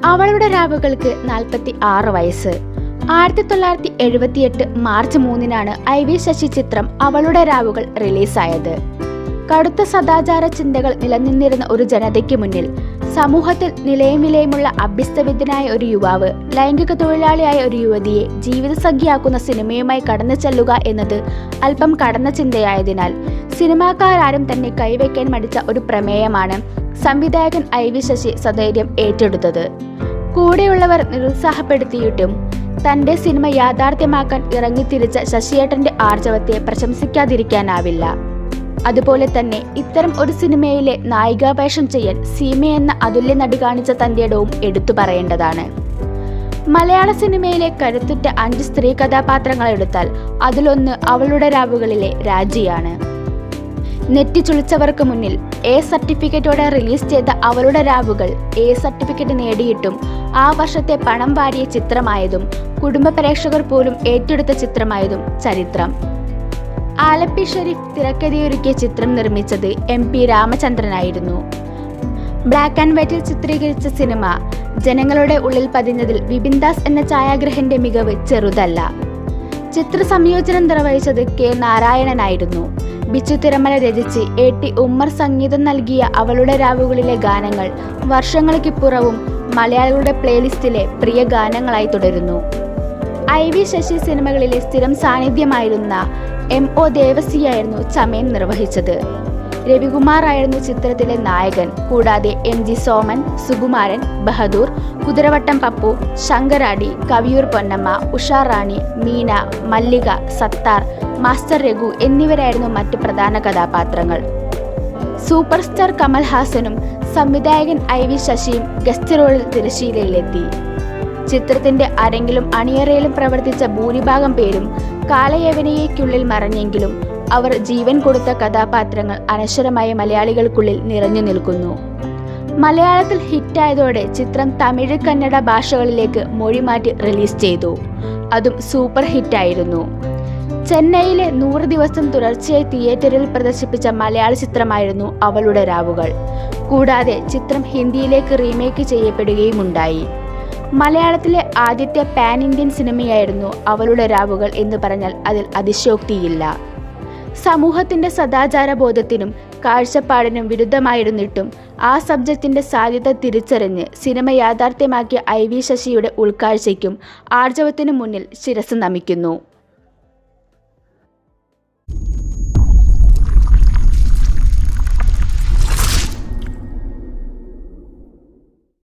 അവളുടെ രാവുകൾക്ക് 46 വയസ്സ്. 1978 March 3-നാണ് IV Sasi ചിത്രം അവളുടെ രാവുകൾ റിലീസായത്. കടുത്ത സദാചാര ചിന്തകൾ നിലനിന്നിരുന്ന ഒരു ജനതയ്ക്ക് മുന്നിൽ സമൂഹത്തിൽ നിലയും വിലയുമുള്ള അഭ്യസ്തവിദ്യനായ ഒരു യുവാവ് ലൈംഗിക തൊഴിലാളിയായ ഒരു യുവതിയെ ജീവിതസഖിയാക്കുന്ന സിനിമയുമായി കടന്നു ചെല്ലുക എന്നത് അല്പം കടന്ന ചിന്തയായതിനാൽ സിനിമാക്കാരും തന്നെ കൈവയ്ക്കാൻ മടിച്ച ഒരു പ്രമേയമാണ് സംവിധായകൻ IV ശശി സധൈര്യം ഏറ്റെടുത്തത്. കൂടെയുള്ളവർ നിരുത്സാഹപ്പെടുത്തിയിട്ടും തന്റെ സിനിമ യാഥാർത്ഥ്യമാക്കാൻ ഇറങ്ങിത്തിരിച്ച ശശിയേട്ടന്റെ ആർജവത്തെ പ്രശംസിക്കാതിരിക്കാനാവില്ല. അതുപോലെ തന്നെ ഇത്തരം ഒരു സിനിമയിലെ നായികാവേഷം ചെയ്യാൻ സീമയെന്ന അതുല്യ നടി കാണിച്ച തന്റേടവും എടുത്തു പറയേണ്ടതാണ്. മലയാള സിനിമയിലെ കരുത്തുറ്റ 5 സ്ത്രീ കഥാപാത്രങ്ങൾ എടുത്താൽ അതിലൊന്ന് അവളുടെ രാവുകളിലെ രാജിയാണ്. നെറ്റിച്ചുളിച്ചവർക്ക് മുന്നിൽ A സർട്ടിഫിക്കറ്റോടെ റിലീസ് ചെയ്ത അവളുടെ രാവുകൾ A സർട്ടിഫിക്കറ്റ് നേടിയിട്ടും ആ വർഷത്തെ പണം വാരിയ ചിത്രമായതും കുടുംബ പ്രേക്ഷകർ പോലും ഏറ്റെടുത്ത ചിത്രമായതും ചരിത്രം. ആലപ്പി ഷെരീഫ് തിരക്കഥയൊരുക്കിയ ചിത്രം നിർമ്മിച്ചത് MP രാമചന്ദ്രനായിരുന്നു. ബ്ലാക്ക് ആൻഡ് വൈറ്റിൽ ചിത്രീകരിച്ച സിനിമ ജനങ്ങളുടെ ഉള്ളിൽ പതിഞ്ഞതിൽ വിപിൻ ദാസ് എന്ന ഛായാഗ്രഹന്റെ മികവ് ചെറുതല്ല. ചിത്ര സംയോജനം നിർവഹിച്ചത് K നാരായണനായിരുന്നു. ബിച്ചു തിരമല രചിച്ച് AT ഉമ്മർ സംഗീതം നൽകിയ അവളുടെ രാവുകളിലെ ഗാനങ്ങൾ വർഷങ്ങൾക്കിപ്പുറവും മലയാളികളുടെ പ്ലേലിസ്റ്റിലെ പ്രിയ ഗാനങ്ങളായി തുടരുന്നു. IV ശശി സിനിമകളിലെ സ്ഥിരം സാന്നിധ്യമായിരുന്ന MO ദേവസിയായിരുന്നു ചമയം നിർവഹിച്ചത്. രവികുമാർ ആയിരുന്നു ചിത്രത്തിലെ നായകൻ. കൂടാതെ MG സോമൻ, സുകുമാരൻ, ബഹദൂർ, കുതിരവട്ടം പപ്പു, ശങ്കരാടി, കവിയൂർ പൊന്നമ്മ, ഉഷാറാണി, മീന, മല്ലിക, സത്താർ, മാസ്റ്റർ രഘു എന്നിവരായിരുന്നു മറ്റ് പ്രധാന കഥാപാത്രങ്ങൾ. സൂപ്പർ സ്റ്റാർ കമൽഹാസനും സംവിധായകൻ IV ശശിയും ഗസ്റ്റ് റോളിൽ തിരശ്ശീലയിലെത്തി. ചിത്രത്തിന്റെ അരങ്ങിലും അണിയറയിലും പ്രവർത്തിച്ച ഭൂരിഭാഗം പേരും കാലയവനികയ്ക്കുള്ളിൽ മറഞ്ഞെങ്കിലും അവർ ജീവൻ കൊടുത്ത കഥാപാത്രങ്ങൾ അനശ്വരമായ മലയാളികൾക്കുള്ളിൽ നിറഞ്ഞു നിൽക്കുന്നു. മലയാളത്തിൽ ഹിറ്റായതോടെ ചിത്രം തമിഴ്, കന്നഡ ഭാഷകളിലേക്ക് മൊഴിമാറ്റി റിലീസ് ചെയ്തു. അതും സൂപ്പർ ഹിറ്റായിരുന്നു. ചെന്നൈയിലെ 100 ദിവസം തുടർച്ചയായി തിയേറ്ററിൽ പ്രദർശിപ്പിച്ച മലയാള ചിത്രമായിരുന്നു അവളുടെ രാവുകൾ. കൂടാതെ ചിത്രം ഹിന്ദിയിലേക്ക് റീമേക്ക് ചെയ്യപ്പെടുകയുമുണ്ടായി. മലയാളത്തിലെ ആദ്യത്തെ പാൻ ഇന്ത്യൻ സിനിമയായിരുന്നു അവളുടെ രാവുകൾ എന്ന് പറഞ്ഞാൽ അതിൽ അതിശയോക്തിയില്ല. സമൂഹത്തിന്റെ സദാചാര ബോധത്തിനും കാഴ്ചപ്പാടിനും വിരുദ്ധമായിരുന്നിട്ടും ആ സബ്ജക്റ്റിന്റെ സാധ്യത തിരിച്ചറിഞ്ഞ് സിനിമ യാഥാർത്ഥ്യമാക്കിയ IV ശശിയുടെ ഉൾക്കാഴ്ചയ്ക്കും ആർജവത്തിനും മുന്നിൽ ശിരസ് നമിക്കുന്നു.